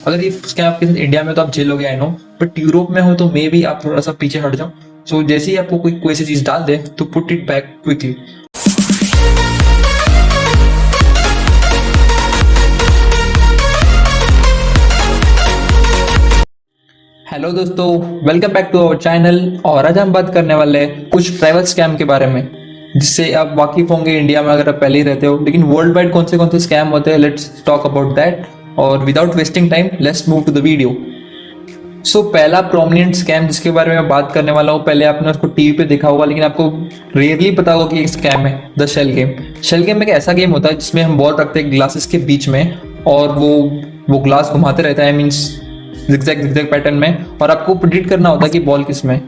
अगर ये स्कैम आपके साथ इंडिया में तो आप झेलोगे, आई नो, बट यूरोप में हो तो मे बी आप थोड़ा सा पीछे हट जाओ। सो जैसे ही आपको कोई ऐसी चीज डाल दे तो put it back quickly. Hello दोस्तों, welcome back to our channel. और आज हम बात करने वाले हैं कुछ ट्रैवल स्कैम के बारे में, जिससे आप वाकिफ होंगे इंडिया में अगर आप पहले ही रहते हो। लेकिन वर्ल्ड वाइड कौन से स्कैम होते हैं, लेट्स टॉक अबाउट दैट। और without wasting time let's move to the video. So पहला प्रोमिनेंट स्कैम जिसके बारे में मैं बात करने वाला हूँ, पहले आपने उसको टीवी पे देखा होगा, लेकिन आपको रेयरली पता होगा कि एक स्कैम है, the shell game. Shell game एक ऐसा गेम होता है जिसमें हम बॉल रखते हैं ग्लासेस के बीच में, और वो ग्लास घुमाते रहता है, मीन्स जिगजैग पैटर्न में, और आपको प्रिडिक्ट करना होता है कि बॉल किस में।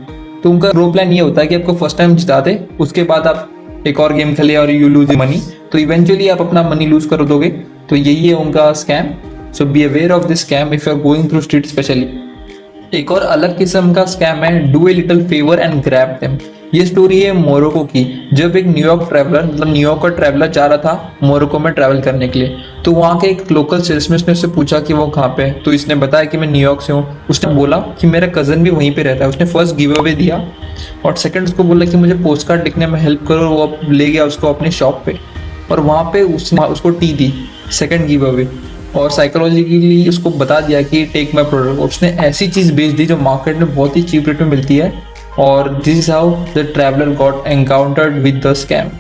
तो उनका प्रो प्लान ये होता है कि आपको फर्स्ट टाइम जिता दे, उसके बाद आप एक और गेम खेले और यू लूज मनी, तो इवेंचुअली आप अपना मनी लूज कर दोगे। तो यही है उनका scam. So be aware of this scam if you are going through street specially. एक और अलग किस्म का स्कैम है do a little favour and grab them. ये स्टोरी है मोरक्को की। जब एक न्यूयॉर्क ट्रैवलर, मतलब न्यूयॉर्क का ट्रैवलर जा रहा था मोरक्को में ट्रैवल करने के लिए, तो वहाँ के एक लोकल सेल्समैन ने उससे पूछा कि वो कहाँ पे है। तो इसने बताया कि मैं न्यूयॉर्क से हूँ। उसने बोला कि मेरा कज़न भी वहीं पे रहता है। उसने फर्स्ट गिव अवे दिया, और सेकंड उसको बोला कि मुझे पोस्ट कार्ड लिखने में हेल्प करो। वो ले गया उसको अपनी शॉप पे, और वहाँ पे उसने उसको टी दी, सेकंड गिव अवे, और साइकोलॉजिकली उसको बता दिया कि टेक माई प्रोडक्ट। उसने ऐसी चीज़ बेच दी जो मार्केट में बहुत ही चीप रेट में मिलती है, और this is how the traveller got encountered with the scam.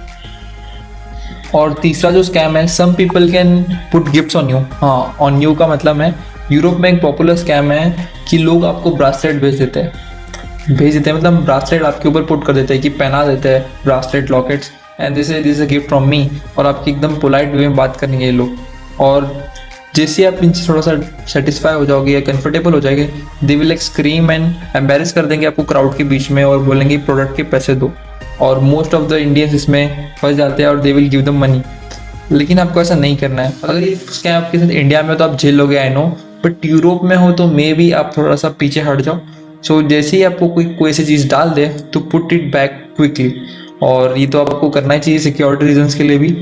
और तीसरा जो स्कैम है, some people can put gifts on you. हाँ, ऑन यू का मतलब है, यूरोप में एक पॉपुलर स्कैम है कि लोग आपको ब्रासलेट भेज देते हैं, मतलब ब्रासलेट आपके ऊपर पुट कर देते हैं, कि पहना देते हैं bracelet, lockets, and this is a gift from me. और आपकी एकदम पोलाइट वे में बात करेंगे ये लोग, और जैसे आप इनसे थोड़ा सा सेटिस्फाई हो जाओगे या कंफर्टेबल हो जाएंगे, they will like scream and embarrass कर देंगे आपको क्राउड के बीच में, और बोलेंगे प्रोडक्ट के पैसे दो। और मोस्ट ऑफ द इंडियंस इसमें फंस जाते हैं, और they will give them money. लेकिन आपको ऐसा नहीं करना है। अगर ये स्कैम आपके साथ इंडिया में तो आप झेल लोगे, आई नो, बट यूरोप में हो तो मे बी आप थोड़ा सा पीछे हट जाओ। सो जैसे ही आपको कोई ऐसी चीज़ डाल दे तो पुट इट बैक क्विकली। और ये तो आपको करना ही चाहिए सिक्योरिटी रीजंस के लिए भी।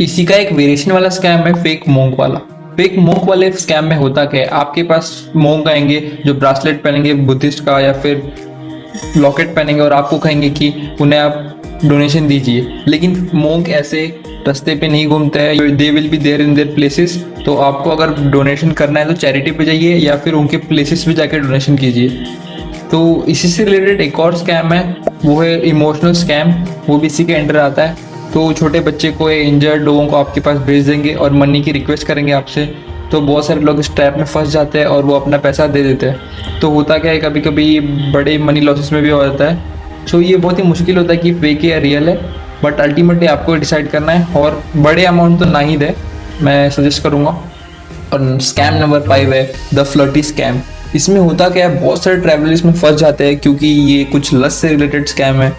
इसी का एक वेरिएशन वाला स्कैम है फेक मोंक वाला। फेक मोंक वाले स्कैम में होता क्या है, आपके पास मोंक आएंगे जो ब्रासलेट पहनेंगे बुद्धिस्ट का, या फिर लॉकेट पहनेंगे, और आपको कहेंगे कि उन्हें आप डोनेशन दीजिए। लेकिन मोंक ऐसे रास्ते पे नहीं घूमते हैं, they will be there in their places. तो आपको अगर डोनेशन करना है तो चैरिटी पे जाइए, या फिर उनके प्लेसेस पे जाकर डोनेशन कीजिए। तो इसी से रिलेटेड एक और स्कैम है, वो है इमोशनल स्कैम। वो भी इसी के अंडर आता है। तो छोटे बच्चे को या इंजर्ड लोगों को आपके पास भेज देंगे और मनी की रिक्वेस्ट करेंगे आपसे। तो बहुत सारे लोग इस ट्रैप में फंस जाते हैं और वो अपना पैसा दे देते हैं। तो होता क्या है, कभी कभी बड़े मनी लॉसेस में भी हो जाता है। सो ये बहुत ही मुश्किल होता है कि फेक है या रियल है, बट अल्टीमेटली आपको डिसाइड करना है। और बड़े अमाउंट तो ना ही दे, मैं सजेस्ट करूँगा। और स्कैम नंबर 5 है द फ्लर्टी स्कैम। इसमें होता क्या है, बहुत सारे ट्रैवलर्स में फंस जाते हैं, क्योंकि ये कुछ लस्ट से रिलेटेड स्कैम है।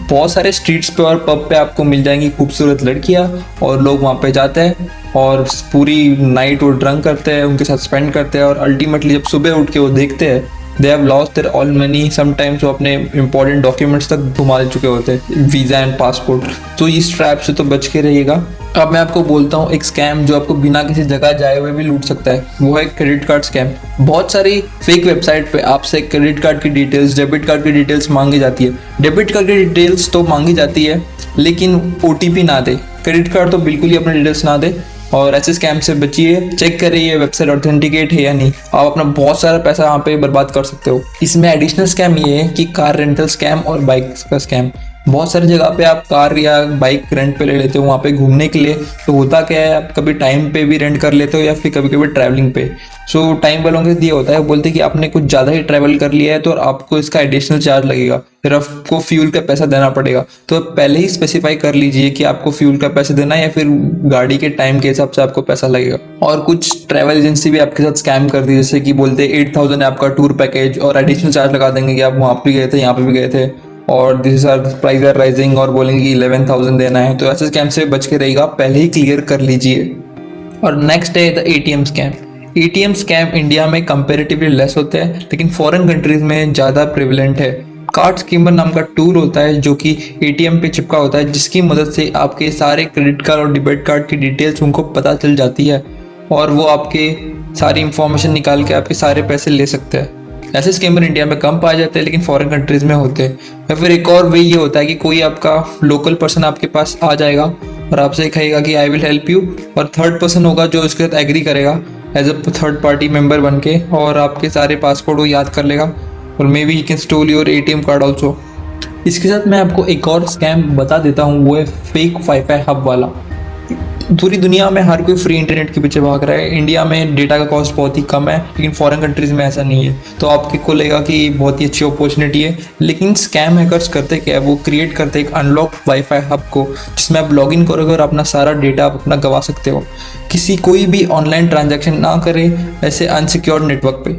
बहुत सारे स्ट्रीट्स पे और पब पे आपको मिल जाएंगी खूबसूरत लड़कियां, और लोग वहाँ पे जाते हैं और पूरी नाइट वो ड्रंक करते हैं, उनके साथ स्पेंड करते हैं। और अल्टीमेटली जब सुबह उठ के वो देखते हैं, they have lost their all money. Sometimes वो अपने इंपॉर्टेंट डॉक्यूमेंट्स तक घुमा चुके होते हैं, वीज़ा एंड पासपोर्ट। तो इस ट्रैप से तो बच के रहिएगा। अब मैं आपको बोलता हूँ एक स्कैम जो आपको बिना किसी जगह जाए हुए भी लूट सकता है, वो है क्रेडिट कार्ड स्कैम। बहुत सारी फेक वेबसाइट पे आपसे क्रेडिट कार्ड की डिटेल्स, डेबिट कार्ड की डिटेल्स मांगी जाती है। डेबिट कार्ड की डिटेल्स तो मांगी जाती है, लेकिन OTP ना दे। क्रेडिट कार्ड तो बिल्कुल ही अपने डिटेल्स ना दे। और ऐसे स्कैम से बचिए। चेक करिए वेबसाइट ऑथेंटिकेट है या नहीं, आप अपना बहुत सारा पैसा वहाँ पे बर्बाद कर सकते हो। इसमें एडिशनल स्कैम ये है कि कार रेंटल स्कैम और बाइक का स्कैम। बहुत सारी जगह पे आप कार या बाइक रेंट पे ले लेते हो वहाँ पे घूमने के लिए। तो होता क्या है, आप कभी टाइम पे भी रेंट कर लेते हो, या फिर कभी कभी ट्रैवलिंग पे। सो टाइम वालों के दिए होता है, बोलते हैं कि आपने कुछ ज़्यादा ही ट्रैवल कर लिया है तो आपको इसका एडिशनल चार्ज लगेगा, फिर आपको फ्यूल का पैसा देना पड़ेगा। तो पहले ही स्पेसिफाई कर लीजिए कि आपको फ्यूल का पैसा देना है, या फिर गाड़ी के टाइम के हिसाब से आपको पैसा लगेगा। और कुछ ट्रैवल एजेंसी भी आपके साथ स्कैम कर दी, जैसे कि बोलते हैं 8000 है आपका टूर पैकेज, और एडिशनल चार्ज लगा देंगे कि आप वहाँ पे गए थे, यहाँ पे भी गए थे, और this are price are rising, और बोलेंगे कि 11000 देना है। तो ऐसे स्कैम से बच के रहेगा, पहले ही क्लियर कर लीजिए। और नेक्स्ट है the ATM scam. ATM scam India में कंपेरेटिवली लेस होते हैं, लेकिन फॉरेन कंट्रीज में ज़्यादा प्रिवलेंट है। कार्ड स्कीमर नाम का टूल होता है जो कि ATM पे चिपका होता है, जिसकी मदद से आपके सारे क्रेडिट कार्ड और डेबिट कार्ड की डिटेल्स उनको पता चल जाती है। और वो आपके सारी इंफॉर्मेशन निकाल के आपके सारे पैसे ले सकते हैं। ऐसे स्कैमर इंडिया में कम पाए जाते हैं लेकिन फॉरेन कंट्रीज में होते हैं। या फिर एक और वे ये होता है कि कोई आपका लोकल पर्सन आपके पास आ जाएगा और आपसे कहेगा कि आई विल हेल्प यू, और थर्ड पर्सन होगा जो उसके साथ एग्री करेगा as a third party member बन के, और आपके सारे पासपोर्ट वो याद कर लेगा और maybe he can stole your ATM card also. इसके साथ मैं आपको एक और स्कैम बता देता हूँ, वो है फेक वाईफाई हब वाला। पूरी दुनिया में हर कोई फ्री इंटरनेट के पीछे भाग रहा है। इंडिया में डेटा का कॉस्ट बहुत ही कम है लेकिन फॉरेन कंट्रीज़ में ऐसा नहीं है, तो आपको लगेगा कि बहुत ही अच्छी अपॉर्चुनिटी है। लेकिन स्कैम हैकर्स करते क्या है, वो क्रिएट करते एक अनलॉक वाईफाई हब को, जिसमें आप लॉगिन करोगे और अपना सारा डेटा आप अपना गवा सकते हो। कोई भी ऑनलाइन ट्रांजैक्शन ना करे ऐसे अनसिक्योर्ड नेटवर्क पे।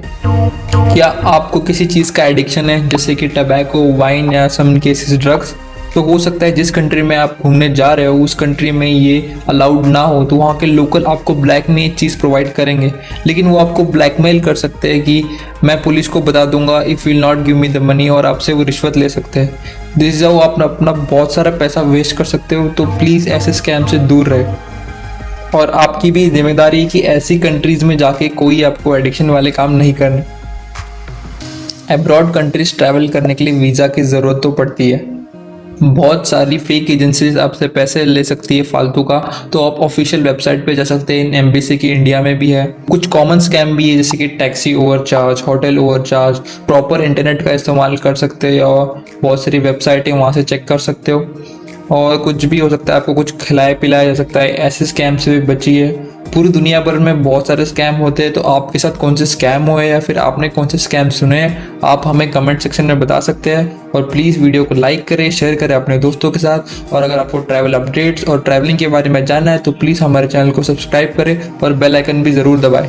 क्या आपको किसी चीज़ का एडिक्शन है, जैसे कि टबैको, वाइन या सम केसेस ड्रग्स, तो हो सकता है जिस कंट्री में आप घूमने जा रहे हो उस कंट्री में ये अलाउड ना हो, तो वहाँ के लोकल आपको ब्लैक में ये चीज़ प्रोवाइड करेंगे। लेकिन वो आपको ब्लैकमेल कर सकते हैं कि मैं पुलिस को बता दूंगा if will not give me the money, और आपसे वो रिश्वत ले सकते हैं। दिस इज हाउ आप अपना बहुत सारा पैसा वेस्ट कर सकते हो। तो प्लीज़ ऐसे स्कैम से दूर रहे, और आपकी भी जिम्मेदारी है कि ऐसी कंट्रीज़ में जाके कोई आपको एडिक्शन वाले काम नहीं करने। अब्रॉड कंट्रीज ट्रैवल करने के लिए वीज़ा की ज़रूरत तो पड़ती है। बहुत सारी फेक एजेंसीज आपसे पैसे ले सकती है फालतू का, तो आप ऑफिशियल वेबसाइट पे जा सकते हैं। एम्बेसी की इंडिया में भी है। कुछ कॉमन स्कैम भी है, जैसे कि taxi overcharge, hotel overcharge. Proper internet का इस्तेमाल कर सकते हो और बहुत सारी वेबसाइटें वहाँ से चेक कर सकते हो। और कुछ भी हो सकता है, आपको कुछ खिलाया पिलाया जा सकता है। ऐसे स्कैम से भी बचिए। पूरी दुनिया भर में बहुत सारे स्कैम होते हैं, तो आपके साथ कौन से स्कैम हुए या फिर आपने कौन से स्कैम सुने हैं, आप हमें कमेंट सेक्शन में बता सकते हैं। और प्लीज़ वीडियो को लाइक करें, शेयर करें अपने दोस्तों के साथ। और अगर आपको ट्रैवल अपडेट्स और ट्रैवलिंग के बारे में जानना है तो प्लीज़ हमारे चैनल को सब्सक्राइब करें और बेल आइकन भी ज़रूर दबाएं।